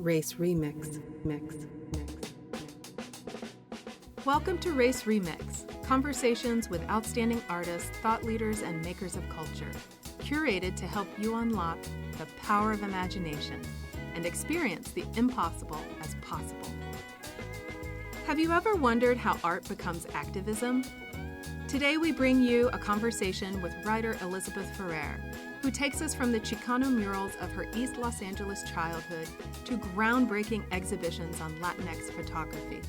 Race Remix. Welcome to Race Remix, conversations with outstanding artists, thought leaders, and makers of culture, curated to help you unlock the power of imagination and experience the impossible as possible. Have you ever wondered how art becomes activism? Today we bring you a conversation with writer Elizabeth Ferrer, who takes us from the Chicano murals of her East Los Angeles childhood to groundbreaking exhibitions on Latinx photography.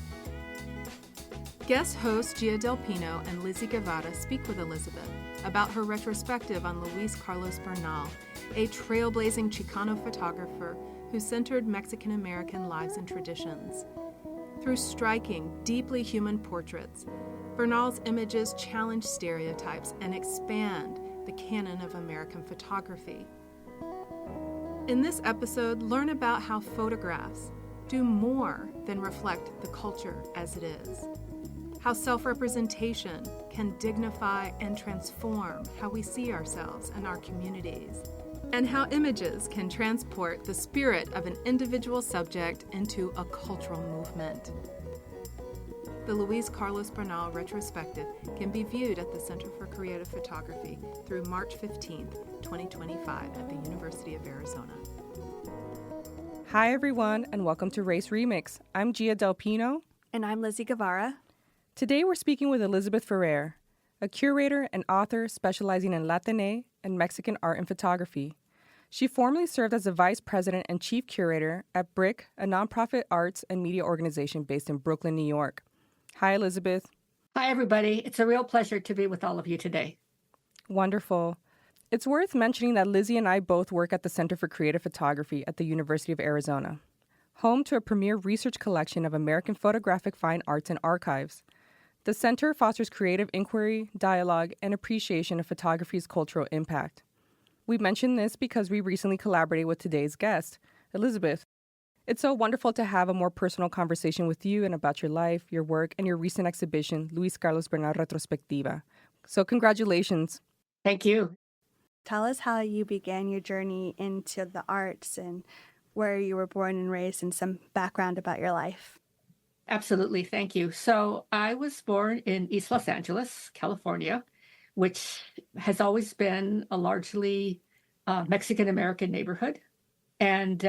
Guest hosts Gia Del Pino and Lizzie Guevara speak with Elizabeth about her retrospective on Luis Carlos Bernal, a trailblazing Chicano photographer who centered Mexican-American lives and traditions. Through striking, deeply human portraits, Bernal's images challenge stereotypes and expand the canon of American photography. In this episode, learn about how photographs do more than reflect the culture as it is, how self-representation can dignify and transform how we see ourselves and our communities, and how images can transport the spirit of an individual subject into a cultural movement. The Luis Carlos Bernal retrospective can be viewed at the Center for Creative Photography through March 15th, 2025 at the University of Arizona. Hi, everyone, and welcome to Race Remix. I'm Gia Del Pino. And I'm Lizzie Guevara. Today, we're speaking with Elizabeth Ferrer, a curator and author specializing in Latinx and Mexican art and photography. She formerly served as the vice president and chief curator at BRIC, a nonprofit arts and media organization based in Brooklyn, New York. Hi, Elizabeth. Hi, everybody. It's a real pleasure to be with all of you today. Wonderful. It's worth mentioning that Lizzie and I both work at the Center for Creative Photography at the University of Arizona, home to a premier research collection of American photographic fine arts and archives. The center fosters creative inquiry, dialogue, and appreciation of photography's cultural impact. We mention this because we recently collaborated with today's guest, Elizabeth. It's so wonderful to have a more personal conversation with you and about your life, your work, and your recent exhibition, Luis Carlos Bernal Retrospectiva. So congratulations. Thank you. Tell us how you began your journey into the arts and where you were born and raised and some background about your life. Absolutely. Thank you. So I was born in East Los Angeles, California, which has always been a largely Mexican-American neighborhood. And,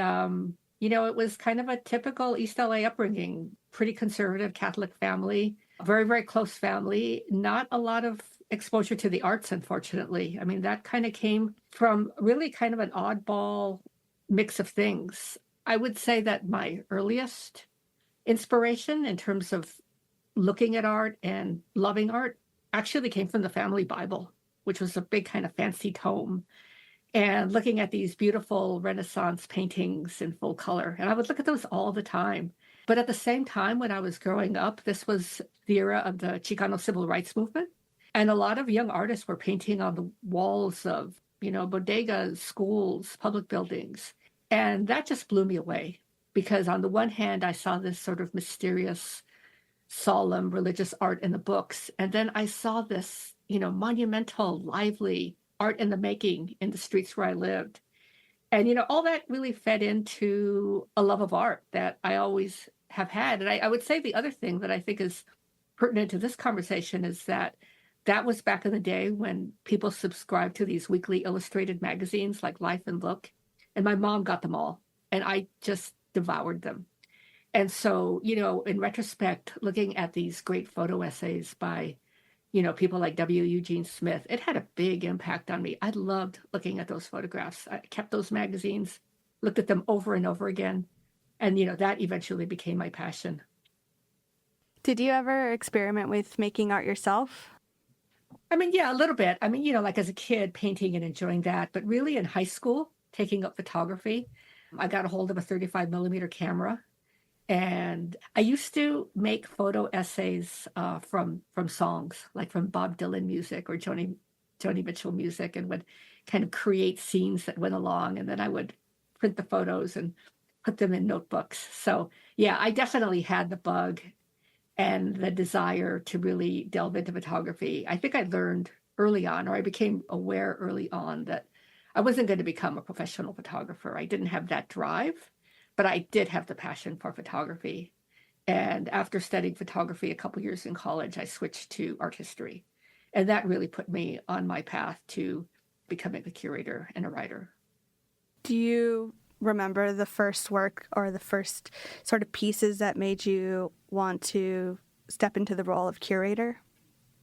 it was kind of a typical East LA upbringing, pretty conservative Catholic family, very, very close family, not a lot of exposure to the arts, unfortunately. I mean, that kind of came from really kind of an oddball mix of things. I would say that my earliest inspiration in terms of looking at art and loving art actually came from the family Bible, which was a big kind of fancy tome, and looking at these beautiful Renaissance paintings in full color. And I would look at those all the time. But at the same time, when I was growing up, this was the era of the Chicano civil rights movement. And a lot of young artists were painting on the walls of, bodegas, schools, public buildings. And that just blew me away because on the one hand, I saw this sort of mysterious, solemn religious art in the books. And then I saw this, monumental, lively art in the making in the streets where I lived. And, all that really fed into a love of art that I always have had. And I would say the other thing that I think is pertinent to this conversation is that was back in the day when people subscribed to these weekly illustrated magazines like Life and Look. And my mom got them all. And I just devoured them. And so, in retrospect, looking at these great photo essays by, people like W. Eugene Smith, it had a big impact on me. I loved looking at those photographs. I kept those magazines, looked at them over and over again. And, that eventually became my passion. Did you ever experiment with making art yourself? I mean, yeah, a little bit. I mean, like as a kid, painting and enjoying that. But really in high school, taking up photography, I got a hold of a 35 millimeter camera. And I used to make photo essays from songs, like from Bob Dylan music or Joni Mitchell music, and would kind of create scenes that went along. And then I would print the photos and put them in notebooks. So yeah, I definitely had the bug and the desire to really delve into photography. I think I learned early on, or I became aware early on, that I wasn't going to become a professional photographer. I didn't have that drive. but I did have the passion for photography. And after studying photography a couple years in college, I switched to art history. And that really put me on my path to becoming a curator and a writer. Do you remember the first work or the first sort of pieces that made you want to step into the role of curator?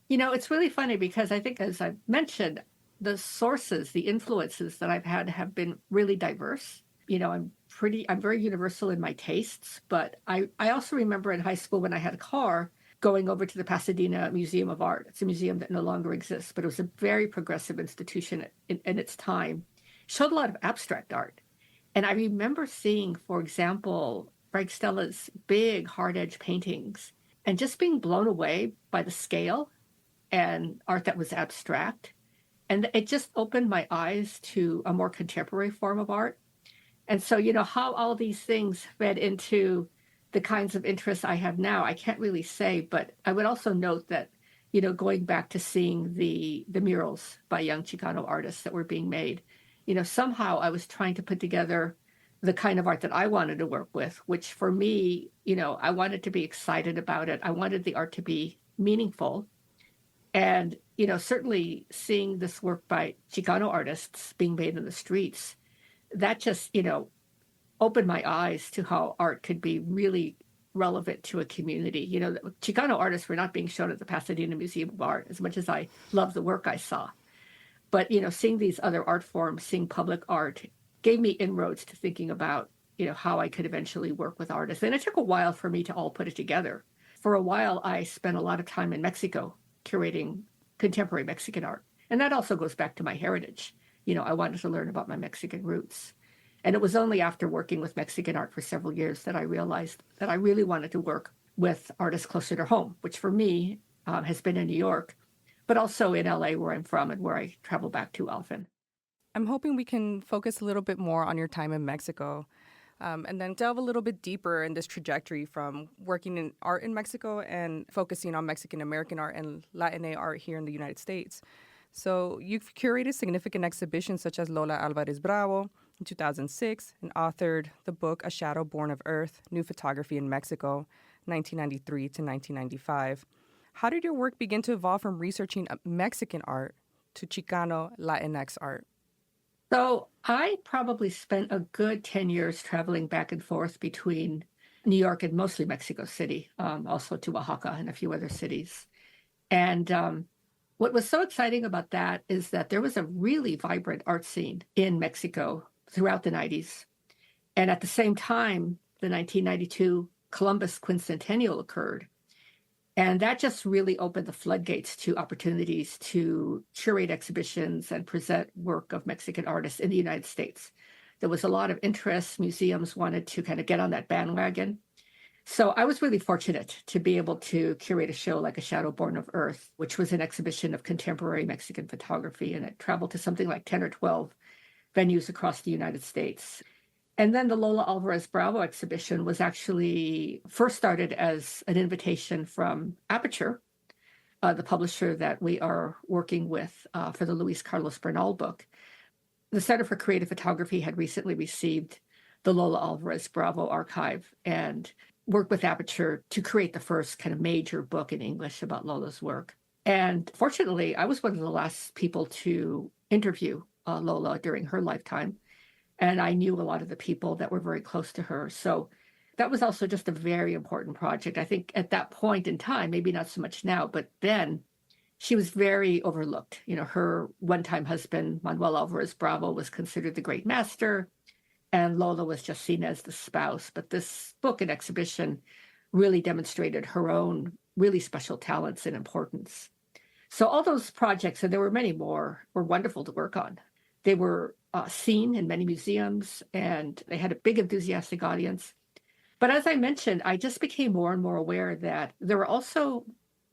It's really funny because I think, as I've mentioned, the sources, the influences that I've had have been really diverse. I'm very universal in my tastes, but I also remember in high school when I had a car going over to the Pasadena Museum of Art. It's a museum that no longer exists, but it was a very progressive institution in its time. It showed a lot of abstract art. And I remember seeing, for example, Frank Stella's big hard edge paintings and just being blown away by the scale and art that was abstract. And it just opened my eyes to a more contemporary form of art. And so, how all these things fed into the kinds of interests I have now, I can't really say, but I would also note that, going back to seeing the murals by young Chicano artists that were being made, somehow I was trying to put together the kind of art that I wanted to work with, which for me, I wanted to be excited about it. I wanted the art to be meaningful. And, certainly seeing this work by Chicano artists being made in the streets, that just, opened my eyes to how art could be really relevant to a community. Chicano artists were not being shown at the Pasadena Museum of Art as much as I love the work I saw. But, seeing these other art forms, seeing public art gave me inroads to thinking about, how I could eventually work with artists. And it took a while for me to all put it together. For a while, I spent a lot of time in Mexico curating contemporary Mexican art. And that also goes back to my heritage. I wanted to learn about my Mexican roots. And it was only after working with Mexican art for several years that I realized that I really wanted to work with artists closer to home, which for me has been in New York, but also in LA, where I'm from and where I travel back to often. I'm hoping we can focus a little bit more on your time in Mexico, and then delve a little bit deeper in this trajectory from working in art in Mexico and focusing on Mexican American art and Latina art here in the United States. So you've curated significant exhibitions such as Lola Alvarez Bravo in 2006 and authored the book A Shadow Born of Earth, New Photography in Mexico, 1993 to 1995. How did your work begin to evolve from researching Mexican art to Chicano Latinx art? So I probably spent a good 10 years traveling back and forth between New York and mostly Mexico City, also to Oaxaca and a few other cities. And what was so exciting about that is that there was a really vibrant art scene in Mexico throughout the 90s. And at the same time, the 1992 Columbus Quincentennial occurred. And that just really opened the floodgates to opportunities to curate exhibitions and present work of Mexican artists in the United States. There was a lot of interest. Museums wanted to kind of get on that bandwagon. So I was really fortunate to be able to curate a show like A Shadow Born of Earth, which was an exhibition of contemporary Mexican photography, and it traveled to something like 10 or 12 venues across the United States. And then the Lola Alvarez Bravo exhibition was actually first started as an invitation from Aperture, the publisher that we are working with for the Luis Carlos Bernal book. The Center for Creative Photography had recently received the Lola Alvarez Bravo archive and worked with Aperture to create the first kind of major book in English about Lola's work. And fortunately, I was one of the last people to interview Lola during her lifetime. And I knew a lot of the people that were very close to her. So that was also just a very important project. I think at that point in time, maybe not so much now, but then she was very overlooked. Her one-time husband, Manuel Alvarez Bravo, was considered the great master, and Lola was just seen as the spouse. But this book and exhibition really demonstrated her own really special talents and importance. So all those projects, and there were many more, were wonderful to work on. They were seen in many museums, and they had a big enthusiastic audience. But as I mentioned, I just became more and more aware that there were also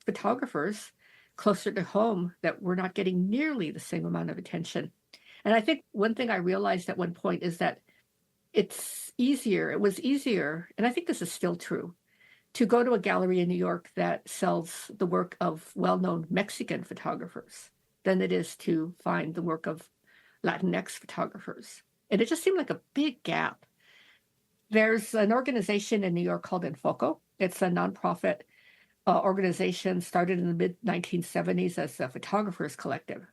photographers closer to home that were not getting nearly the same amount of attention. And I think one thing I realized at one point is that it was easier, and I think this is still true, to go to a gallery in New York that sells the work of well-known Mexican photographers than it is to find the work of Latinx photographers. And it just seemed like a big gap. There's an organization in New York called Enfoco. It's a nonprofit organization started in the mid 1970s as a photographers collective.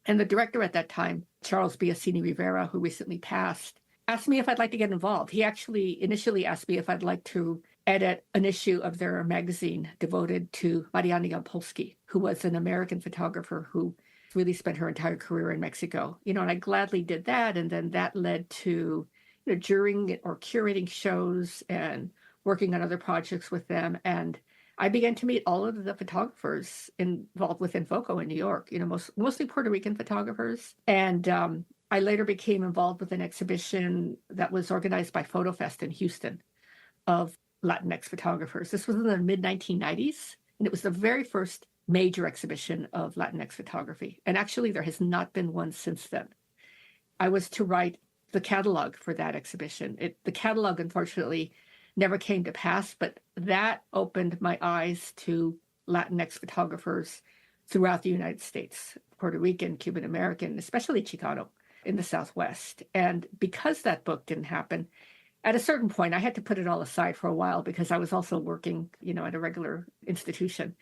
And the director at that time, Charles Biasini Rivera, who recently passed, asked me if I'd like to get involved. He actually initially asked me if I'd like to edit an issue of their magazine devoted to Mariana Yampolsky, who was an American photographer who really spent her entire career in Mexico. And I gladly did that. And then that led to jurying or curating shows and working on other projects with them. And I began to meet all of the photographers involved with Enfoco in New York, mostly Puerto Rican photographers. And I later became involved with an exhibition that was organized by PhotoFest in Houston of Latinx photographers. This was in the mid 1990s, and it was the very first major exhibition of Latinx photography. And actually, there has not been one since then. I was to write the catalog for that exhibition. The catalog, unfortunately, never came to pass, but that opened my eyes to Latinx photographers throughout the United States, Puerto Rican, Cuban American, especially Chicano in the Southwest. And because that book didn't happen, at a certain point, I had to put it all aside for a while because I was also working, at a regular institution.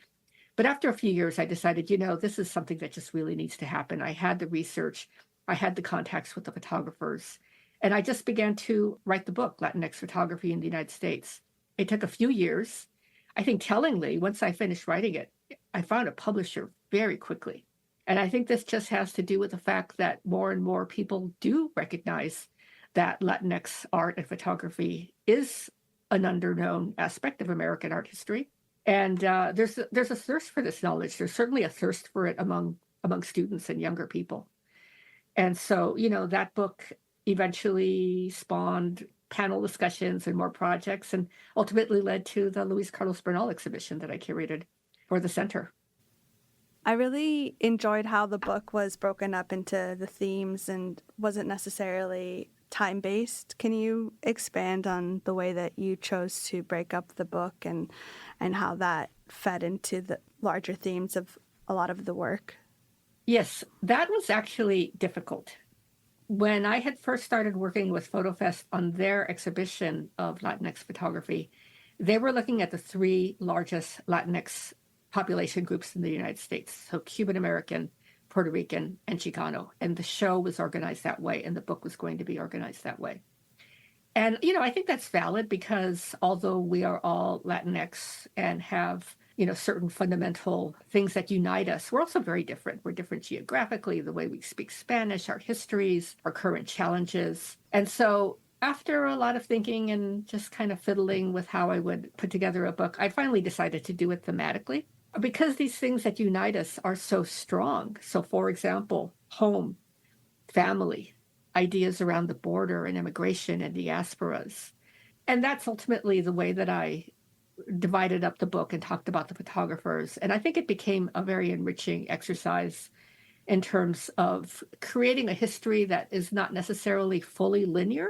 But after a few years, I decided, this is something that just really needs to happen. I had the research, I had the contacts with the photographers, and I just began to write the book, Latinx Photography in the United States. It took a few years. I think tellingly, once I finished writing it, I found a publisher very quickly. And I think this just has to do with the fact that more and more people do recognize that Latinx art and photography is an underknown aspect of American art history. And there's a thirst for this knowledge. There's certainly a thirst for it among students and younger people. And so, that book eventually spawned panel discussions and more projects, and ultimately led to the Luis Carlos Bernal exhibition that I curated for the center. I really enjoyed how the book was broken up into the themes and wasn't necessarily time-based. Can you expand on the way that you chose to break up the book and how that fed into the larger themes of a lot of the work? Yes, that was actually difficult. When I had first started working with PhotoFest on their exhibition of Latinx photography, they were looking at the three largest Latinx population groups in the United States, so Cuban American, Puerto Rican, and Chicano. And the show was organized that way, and the book was going to be organized that way. And, I think that's valid because although we are all Latinx and have, certain fundamental things that unite us, we're also very different. We're different geographically, the way we speak Spanish, our histories, our current challenges. And so after a lot of thinking and just kind of fiddling with how I would put together a book, I finally decided to do it thematically because these things that unite us are so strong. So, for example, home, family, ideas around the border and immigration and diasporas. And that's ultimately the way that I divided up the book and talked about the photographers. And I think it became a very enriching exercise in terms of creating a history that is not necessarily fully linear,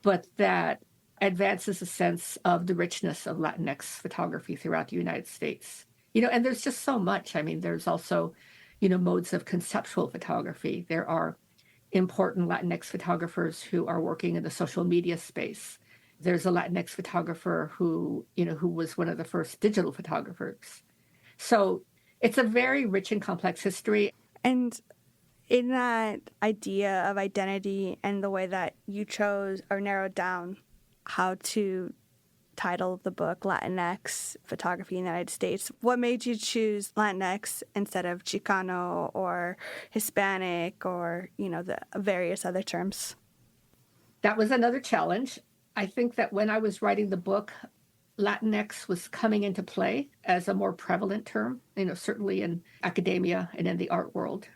but that advances a sense of the richness of Latinx photography throughout the United States. And there's just so much. I mean, there's also, modes of conceptual photography. There are important Latinx photographers who are working in the social media space. There's a Latinx photographer who was one of the first digital photographers. So it's a very rich and complex history. And in that idea of identity and the way that you chose or narrowed down how to title the book Latinx Photography in the United States, what made you choose Latinx instead of Chicano or Hispanic or, the various other terms? That was another challenge. I think that when I was writing the book, Latinx was coming into play as a more prevalent term, certainly in academia and in the art world.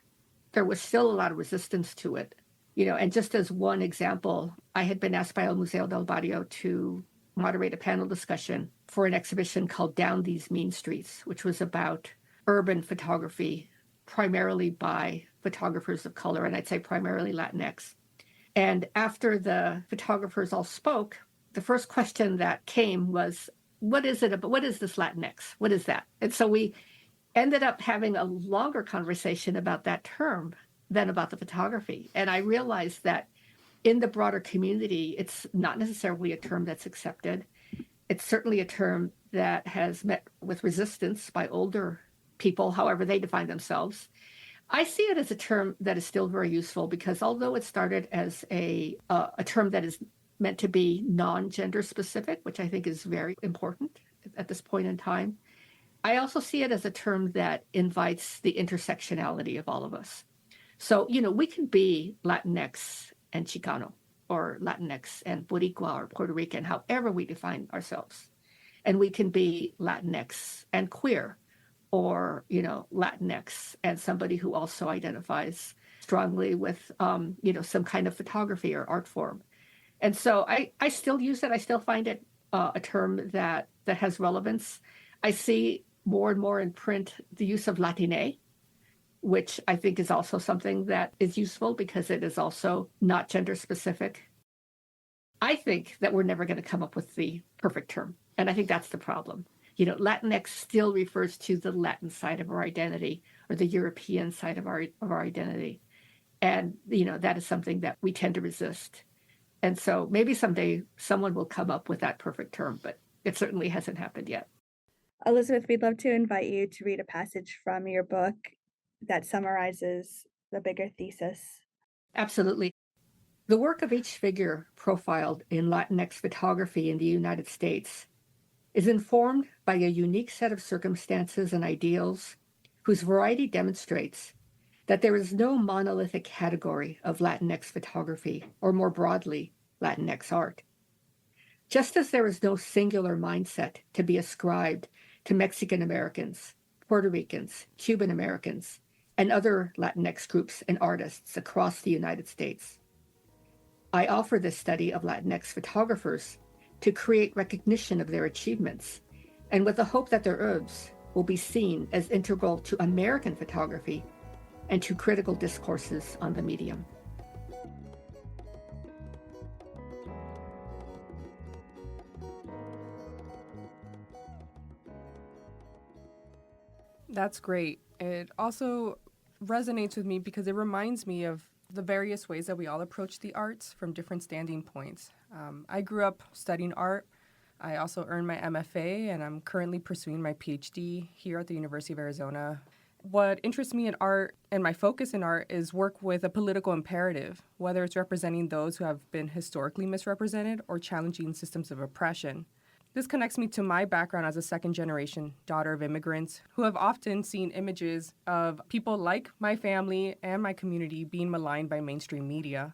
There was still a lot of resistance to it, and just as one example, I had been asked by El Museo del Barrio to moderate a panel discussion for an exhibition called Down These Mean Streets, which was about urban photography, primarily by photographers of color, and I'd say primarily Latinx. And after the photographers all spoke, the first question that came was, what is this Latinx? What is that? And so we ended up having a longer conversation about that term than about the photography. And I realized that in the broader community, it's not necessarily a term that's accepted. It's certainly a term that has met with resistance by older people, however they define themselves. I see it as a term that is still very useful because although it started as a term that is meant to be non-gender specific, which I think is very important at this point in time, I also see it as a term that invites the intersectionality of all of us. So, we can be Latinx and Chicano, or Latinx and Boricua or Puerto Rican, however we define ourselves. And we can be Latinx and queer, or, Latinx and somebody who also identifies strongly with, some kind of photography or art form. And so I still use it. I still find it a term that has relevance. I see more and more in print the use of Latine, which I think is also something that is useful because it is also not gender specific. I think that we're never going to come up with the perfect term. And I think that's the problem. Latinx still refers to the Latin side of our identity or the European side of our identity. And, that is something that we tend to resist. And so maybe someday someone will come up with that perfect term, but it certainly hasn't happened yet. Elizabeth, we'd love to invite you to read a passage from your book that summarizes the bigger thesis. Absolutely. The work of each figure profiled in Latinx photography in the United States is informed by a unique set of circumstances and ideals whose variety demonstrates that there is no monolithic category of Latinx photography, or more broadly, Latinx art. Just as there is no singular mindset to be ascribed to Mexican Americans, Puerto Ricans, Cuban Americans, and other Latinx groups and artists across the United States. I offer this study of Latinx photographers to create recognition of their achievements, and with the hope that their oeuvres will be seen as integral to American photography and to critical discourses on the medium. That's great. It also resonates with me because it reminds me of the various ways that we all approach the arts from different standing points. I grew up studying art. I also earned my MFA, and I'm currently pursuing my PhD here at the University of Arizona. What interests me in art and my focus in art is work with a political imperative, whether it's representing those who have been historically misrepresented or challenging systems of oppression. This connects me to my background as a second-generation daughter of immigrants who have often seen images of people like my family and my community being maligned by mainstream media.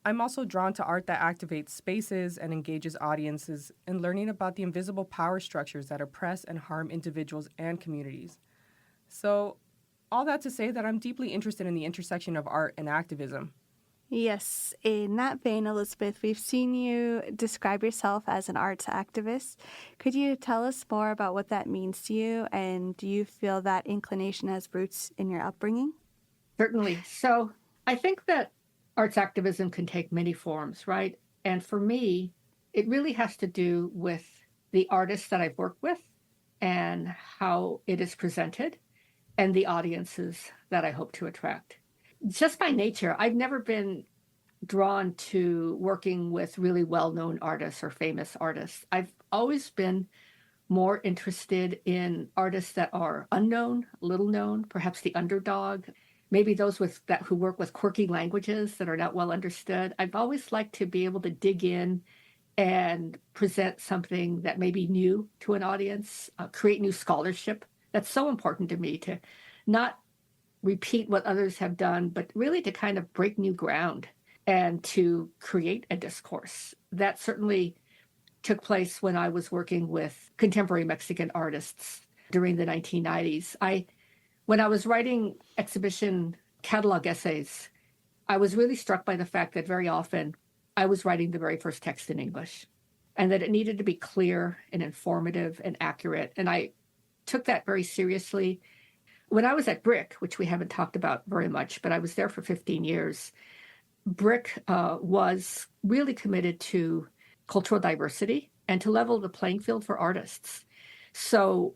I'm also drawn to art that activates spaces and engages audiences in learning about the invisible power structures that oppress and harm individuals and communities. So, all that to say that I'm deeply interested in the intersection of art and activism. Yes, in that vein, Elizabeth, we've seen you describe yourself as an arts activist. Could you tell us more about what that means to you, and do you feel that inclination has roots in your upbringing? Certainly. So I think that arts activism can take many forms, right? And for me, it really has to do with the artists that I've worked with and how it is presented and the audiences that I hope to attract. Just by nature, I've never been drawn to working with really well-known artists or famous artists. I've always been more interested in artists that are unknown, little known, perhaps the underdog, maybe those who work with quirky languages that are not well understood. I've always liked to be able to dig in and present something that may be new to an audience, create new scholarship. That's so important to me, to not repeat what others have done, but really to kind of break new ground and to create a discourse. That certainly took place when I was working with contemporary Mexican artists during the 1990s. When I was writing exhibition catalog essays, I was really struck by the fact that very often I was writing the very first text in English, and that it needed to be clear and informative and accurate. And I took that very seriously. When I was at BRIC, which we haven't talked about very much, but I was there for 15 years, BRIC was really committed to cultural diversity and to level the playing field for artists. So,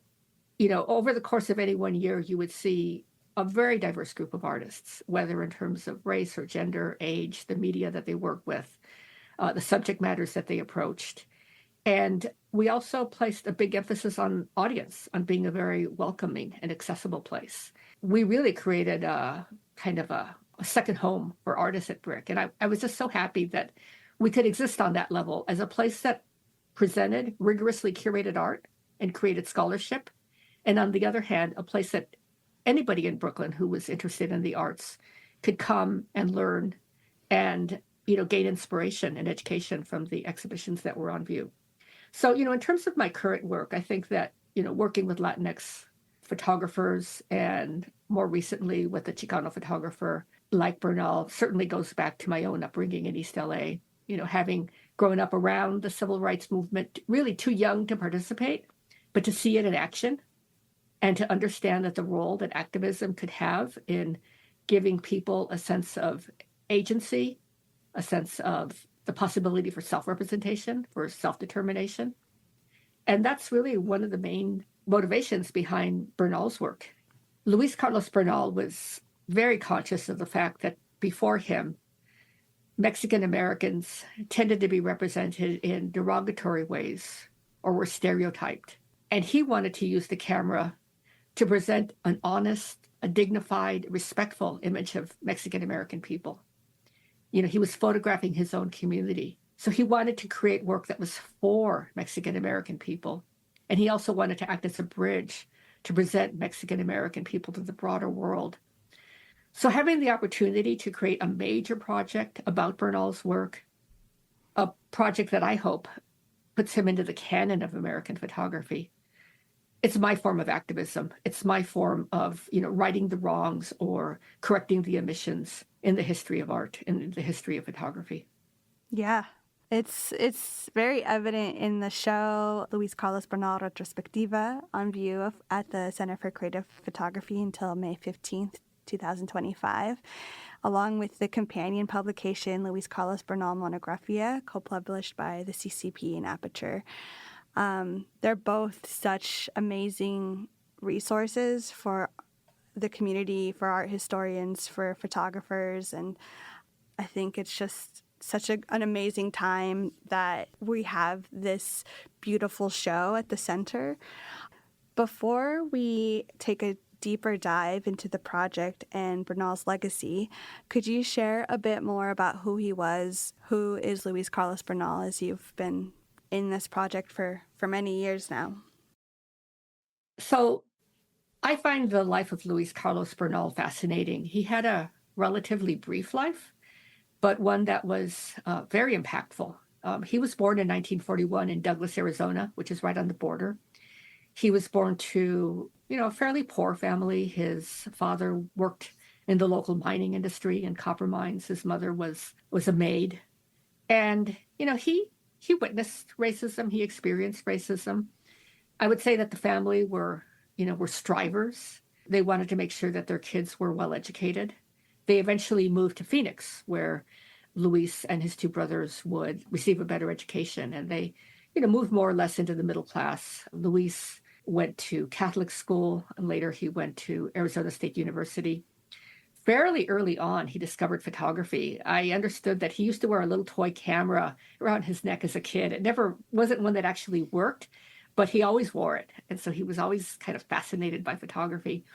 over the course of any one year, you would see a very diverse group of artists, whether in terms of race or gender, age, the media that they work with, the subject matters that they approached. And we also placed a big emphasis on audience, on being a very welcoming and accessible place. We really created a kind of a second home for artists at Brick. And I was just so happy that we could exist on that level as a place that presented rigorously curated art and created scholarship. And on the other hand, a place that anybody in Brooklyn who was interested in the arts could come and learn and, gain inspiration and education from the exhibitions that were on view. So, in terms of my current work, I think that, working with Latinx photographers and more recently with a Chicano photographer like Bernal certainly goes back to my own upbringing in East LA, having grown up around the civil rights movement, really too young to participate, but to see it in action and to understand that the role that activism could have in giving people a sense of agency, a sense of the possibility for self-representation, for self-determination. And that's really one of the main motivations behind Bernal's work. Luis Carlos Bernal was very conscious of the fact that before him, Mexican Americans tended to be represented in derogatory ways or were stereotyped. And he wanted to use the camera to present an honest, a dignified, respectful image of Mexican American people. He was photographing his own community. So he wanted to create work that was for Mexican American people. And he also wanted to act as a bridge to present Mexican American people to the broader world. So having the opportunity to create a major project about Bernal's work, a project that I hope puts him into the canon of American photography, it's my form of activism. It's my form of, righting the wrongs or correcting the omissions in the history of art, in the history of photography. Yeah, it's very evident in the show Luis Carlos Bernal Retrospectiva on view at the Center for Creative Photography until May 15th, 2025, along with the companion publication Luis Carlos Bernal Monografía, co-published by the CCP and Aperture. They're both such amazing resources for the community, for art historians, for photographers, and I think it's just such an amazing time that we have this beautiful show at the center. Before we take a deeper dive into the project and Bernal's legacy, could you share a bit more about who he was? Who is Luis Carlos Bernal, as you've been in this project for many years now? So I find the life of Luis Carlos Bernal fascinating. He had a relatively brief life, but one that was very impactful. He was born in 1941 in Douglas, Arizona, which is right on the border. He was born to, a fairly poor family. His father worked in the local mining industry and copper mines. His mother was a maid. And, he witnessed racism. He experienced racism. I would say that the family were strivers. They wanted to make sure that their kids were well educated. They eventually moved to Phoenix, where Luis and his two brothers would receive a better education. And they, moved more or less into the middle class. Luis went to Catholic school, and later he went to Arizona State University. Fairly early on, he discovered photography. I understood that he used to wear a little toy camera around his neck as a kid. It never wasn't one that actually worked, but he always wore it. And so he was always kind of fascinated by photography.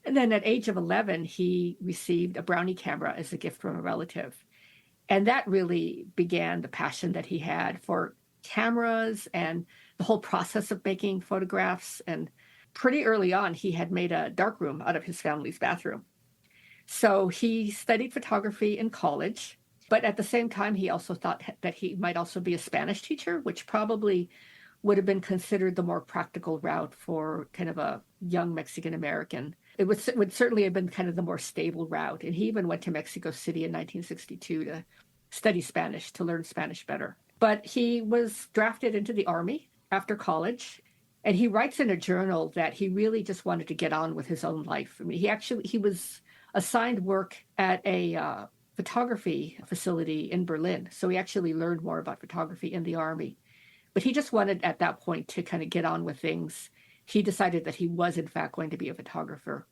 And then at age of 11, he received a Brownie camera as a gift from a relative. And that really began the passion that he had for cameras and the whole process of making photographs. And pretty early on, he had made a darkroom out of his family's bathroom. So he studied photography in college, but at the same time, he also thought that he might also be a Spanish teacher, which probably would have been considered the more practical route for kind of a young Mexican American. It would certainly have been kind of the more stable route. And he even went to Mexico City in 1962 to study Spanish, to learn Spanish better. But he was drafted into the Army after college. And he writes in a journal that he really just wanted to get on with his own life. I mean, he was assigned work at a photography facility in Berlin. So he actually learned more about photography in the Army. But he just wanted at that point to kind of get on with things. He decided that he was, in fact, going to be a photographer.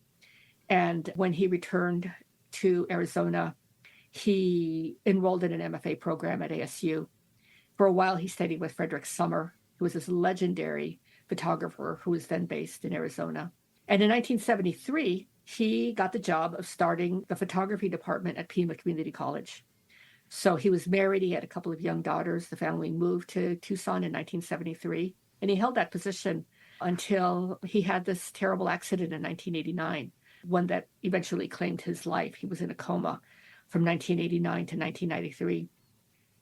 And when he returned to Arizona, he enrolled in an MFA program at ASU. For a while, he studied with Frederick Sommer, who was this legendary photographer who was then based in Arizona. And in 1973, he got the job of starting the photography department at Pima Community College. So he was married, he had a couple of young daughters. The family moved to Tucson in 1973, and he held that position until he had this terrible accident in 1989, one that eventually claimed his life. He was in a coma from 1989 to 1993.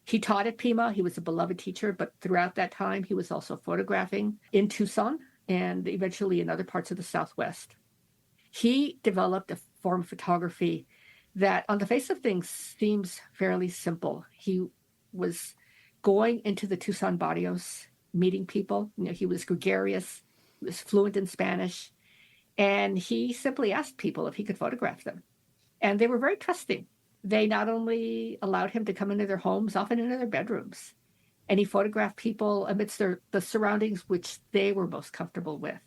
He taught at Pima. He was a beloved teacher, but throughout that time, he was also photographing in Tucson and eventually in other parts of the Southwest. He developed a form of photography that, on the face of things, seems fairly simple. He was going into the Tucson barrios, meeting people. He was gregarious, he was fluent in Spanish, and he simply asked people if he could photograph them. And they were very trusting. They not only allowed him to come into their homes, often into their bedrooms, and he photographed people amidst the surroundings which they were most comfortable with.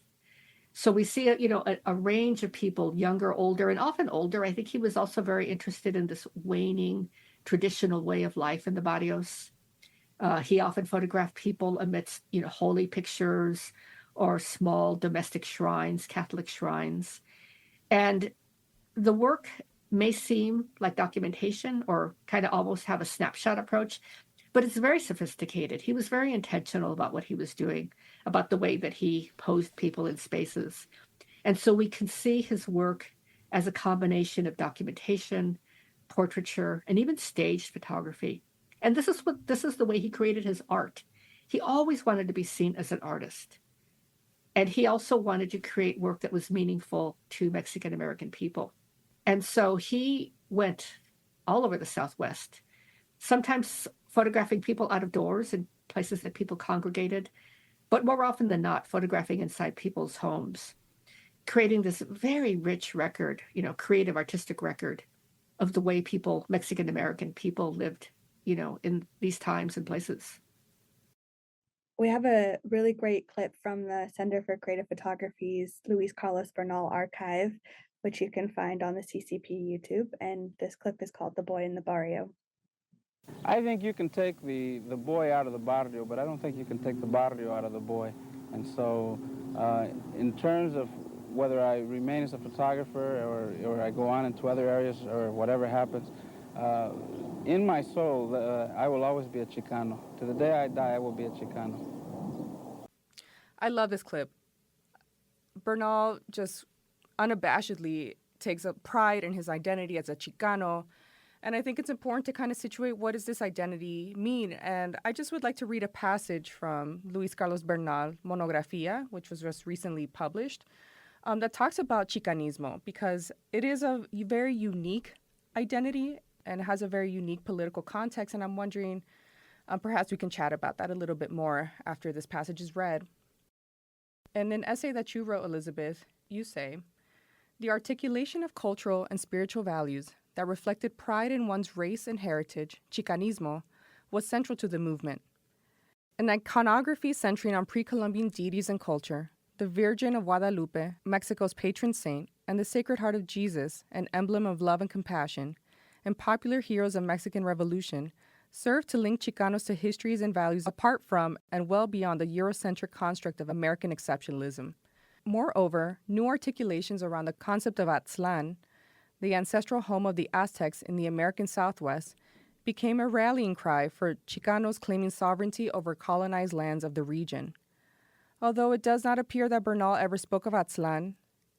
So we see a range of people, younger, older, and often older. I think he was also very interested in this waning traditional way of life in the barrios. He often photographed people amidst holy pictures or small domestic shrines, Catholic shrines. And the work may seem like documentation or kind of almost have a snapshot approach, but it's very sophisticated. He was very intentional about what he was doing, about the way that he posed people in spaces. And so we can see his work as a combination of documentation, portraiture, and even staged photography. And this is the way he created his art. He always wanted to be seen as an artist. And he also wanted to create work that was meaningful to Mexican American people. And so he went all over the Southwest, sometimes photographing people out of doors in places that people congregated, but more often than not, photographing inside people's homes, creating this very rich record, creative artistic record of the way Mexican American people lived, in these times and places. We have a really great clip from the Center for Creative Photography's Luis Carlos Bernal archive, which you can find on the CCP YouTube, and this clip is called The Boy in the Barrio. I think you can take the boy out of the barrio, but I don't think you can take the barrio out of the boy. And so in terms of whether I remain as a photographer or I go on into other areas or whatever happens, in my soul, I will always be a Chicano. To the day I die, I will be a Chicano. I love this clip. Bernal just unabashedly takes a pride in his identity as a Chicano. And I think it's important to kind of situate what does this identity mean. And I just would like to read a passage from Luis Carlos Bernal, Monografía, which was just recently published, that talks about Chicanismo, because it is a very unique identity and has a very unique political context. And I'm wondering, perhaps we can chat about that a little bit more after this passage is read. In an essay that you wrote, Elizabeth, you say, "The articulation of cultural and spiritual values that reflected pride in one's race and heritage, Chicanismo, was central to the movement. An iconography centering on pre-Columbian deities and culture, the Virgin of Guadalupe, Mexico's patron saint, and the Sacred Heart of Jesus, an emblem of love and compassion, and popular heroes of Mexican Revolution, served to link Chicanos to histories and values apart from and well beyond the Eurocentric construct of American exceptionalism. Moreover, new articulations around the concept of Aztlán, the ancestral home of the Aztecs in the American Southwest, became a rallying cry for Chicanos claiming sovereignty over colonized lands of the region. Although it does not appear that Bernal ever spoke of Aztlán,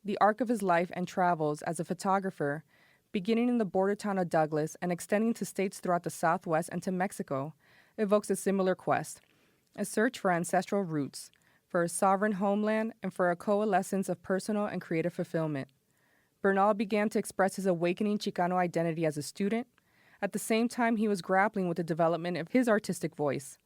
the arc of his life and travels as a photographer, beginning in the border town of Douglas and extending to states throughout the Southwest and to Mexico, evokes a similar quest, a search for ancestral roots, for a sovereign homeland, and for a coalescence of personal and creative fulfillment. Bernal began to express his awakening Chicano identity as a student. At the same time, he was grappling with the development of his artistic voice.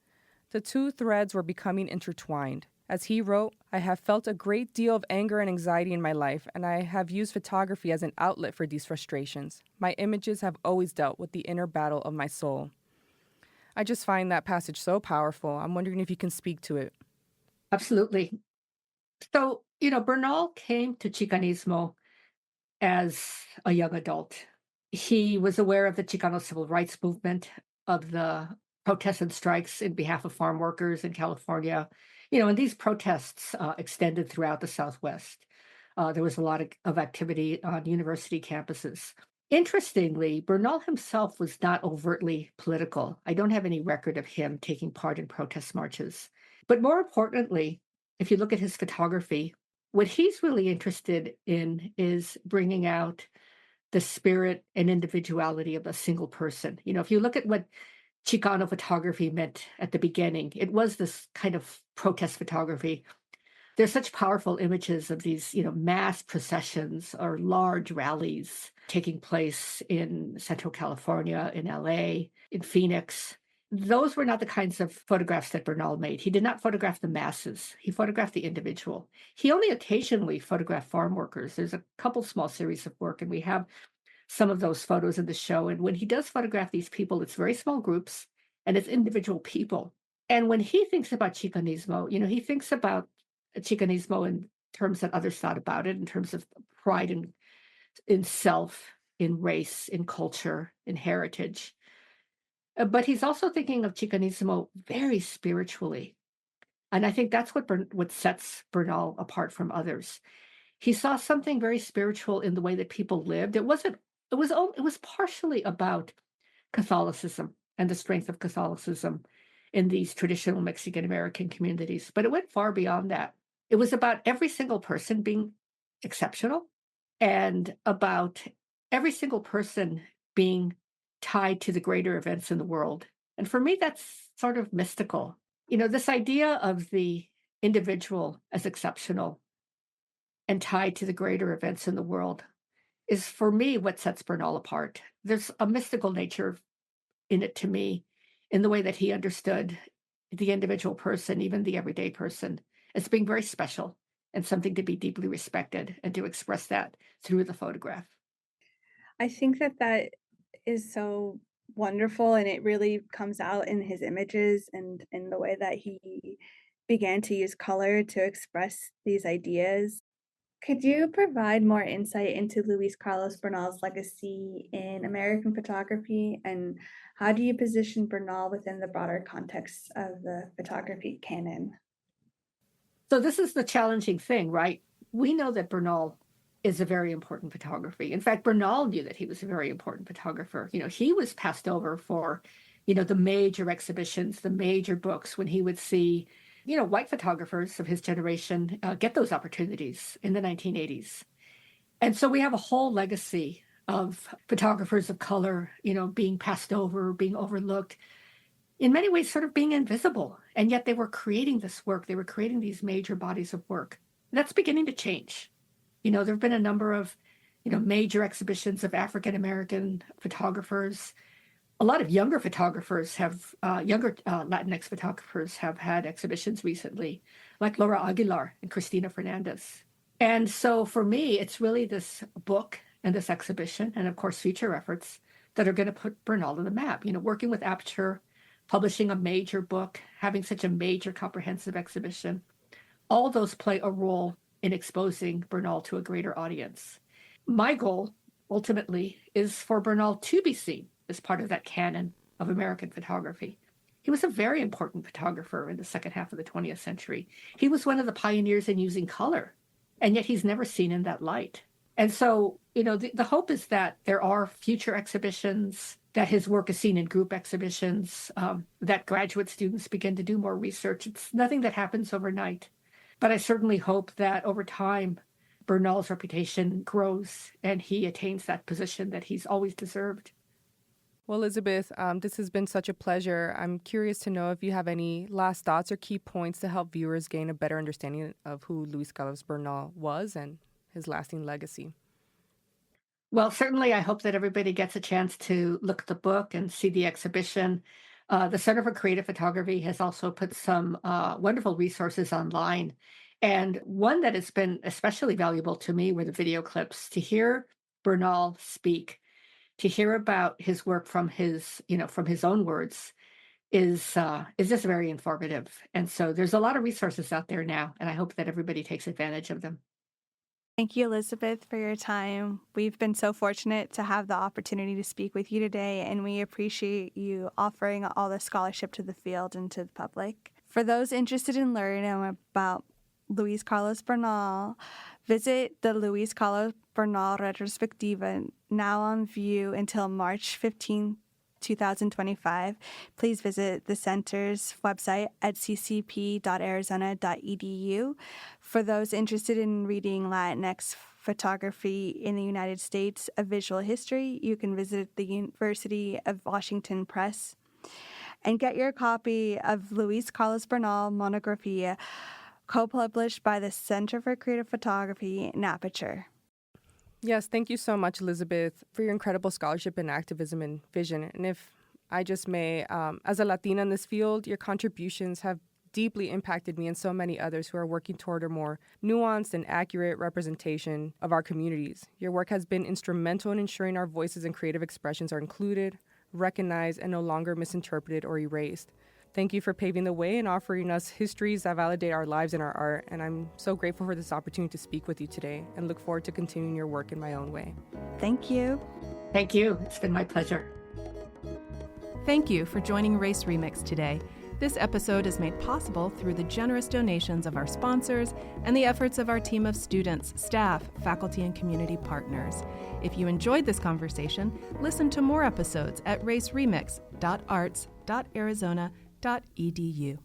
The two threads were becoming intertwined. As he wrote, "I have felt a great deal of anger and anxiety in my life, and I have used photography as an outlet for these frustrations. My images have always dealt with the inner battle of my soul." I just find that passage so powerful. I'm wondering if you can speak to it. Absolutely. So, Bernal came to Chicanismo as a young adult. He was aware of the Chicano civil rights movement, of the protests and strikes in behalf of farm workers in California. And these protests extended throughout the Southwest. There was a lot of activity on university campuses. Interestingly, Bernal himself was not overtly political. I don't have any record of him taking part in protest marches. But more importantly, if you look at his photography, what he's really interested in is bringing out the spirit and individuality of a single person. If you look at what Chicano photography meant at the beginning, it was this kind of protest photography. There's such powerful images of these, mass processions or large rallies taking place in Central California, in LA, in Phoenix. Those were not the kinds of photographs that Bernal made. He did not photograph the masses. He photographed the individual. He only occasionally photographed farm workers. There's a couple small series of work, and we have some of those photos in the show. And when he does photograph these people, it's very small groups and it's individual people. And when he thinks about Chicanismo, he thinks about Chicanismo in terms that others thought about it, in terms of pride in self, in race, in culture, in heritage. But he's also thinking of Chicanismo very spiritually. And I think that's what sets Bernal apart from others. He saw something very spiritual in the way that people lived. It was partially about Catholicism and the strength of Catholicism in these traditional Mexican American communities, but it went far beyond that. It was about every single person being exceptional and about every single person being tied to the greater events in the world. And for me, that's sort of mystical. This idea of the individual as exceptional and tied to the greater events in the world is, for me, what sets Bernal apart. There's a mystical nature in it to me, in the way that he understood the individual person, even the everyday person, as being very special and something to be deeply respected, and to express that through the photograph. I think that is so wonderful, and it really comes out in his images and in the way that he began to use color to express these ideas. Could you provide more insight into Luis Carlos Bernal's legacy in American photography, and how do you position Bernal within the broader context of the photography canon? So this is the challenging thing, right? We know that Bernal is a very important photographer. In fact, Bernal knew that he was a very important photographer. He was passed over for, the major exhibitions, the major books, when he would see, white photographers of his generation get those opportunities in the 1980s. And so we have a whole legacy of photographers of color, being passed over, being overlooked, in many ways sort of being invisible. And yet they were creating this work. They were creating these major bodies of work. And that's beginning to change. There have been a number of, major exhibitions of African-American photographers. A lot of younger photographers younger Latinx photographers have had exhibitions recently, like Laura Aguilar and Cristina Fernandez. And so for me, it's really this book and this exhibition, and of course, future efforts that are going to put Bernal on the map. Working with Aperture, publishing a major book, having such a major comprehensive exhibition, all those play a role in exposing Bernal to a greater audience. My goal, ultimately, is for Bernal to be seen as part of that canon of American photography. He was a very important photographer in the second half of the 20th century. He was one of the pioneers in using color, and yet he's never seen in that light. And so, the hope is that there are future exhibitions, that his work is seen in group exhibitions, that graduate students begin to do more research. It's nothing that happens overnight. But I certainly hope that over time, Bernal's reputation grows and he attains that position that he's always deserved. Well, Elizabeth, this has been such a pleasure. I'm curious to know if you have any last thoughts or key points to help viewers gain a better understanding of who Luis Carlos Bernal was and his lasting legacy. Well, certainly I hope that everybody gets a chance to look at the book and see the exhibition. The Center for Creative Photography has also put some wonderful resources online. And one that has been especially valuable to me were the video clips. To hear Bernal speak, to hear about his work from his own words is just very informative. And so there's a lot of resources out there now, and I hope that everybody takes advantage of them. Thank you, Elizabeth, for your time. We've been so fortunate to have the opportunity to speak with you today, and we appreciate you offering all the scholarship to the field and to the public. For those interested in learning about Luis Carlos Bernal, visit the Luis Carlos Bernal Retrospectiva, now on view until March 15, 2025. Please visit the center's website at ccp.arizona.edu. For those interested in reading Latinx photography in the United States, a visual history, you can visit the University of Washington Press and get your copy of Luis Carlos Bernal Monographia, co-published by the Center for Creative Photography in Aperture. Yes, thank you so much, Elizabeth, for your incredible scholarship and activism and vision. And if I just may, as a Latina in this field, your contributions have deeply impacted me and so many others who are working toward a more nuanced and accurate representation of our communities. Your work has been instrumental in ensuring our voices and creative expressions are included, recognized, and no longer misinterpreted or erased. Thank you for paving the way and offering us histories that validate our lives and our art. And I'm so grateful for this opportunity to speak with you today and look forward to continuing your work in my own way. Thank you. Thank you. It's been my pleasure. Thank you for joining Race Remix today. This episode is made possible through the generous donations of our sponsors and the efforts of our team of students, staff, faculty, and community partners. If you enjoyed this conversation, listen to more episodes at raceremix.arts.arizona.edu.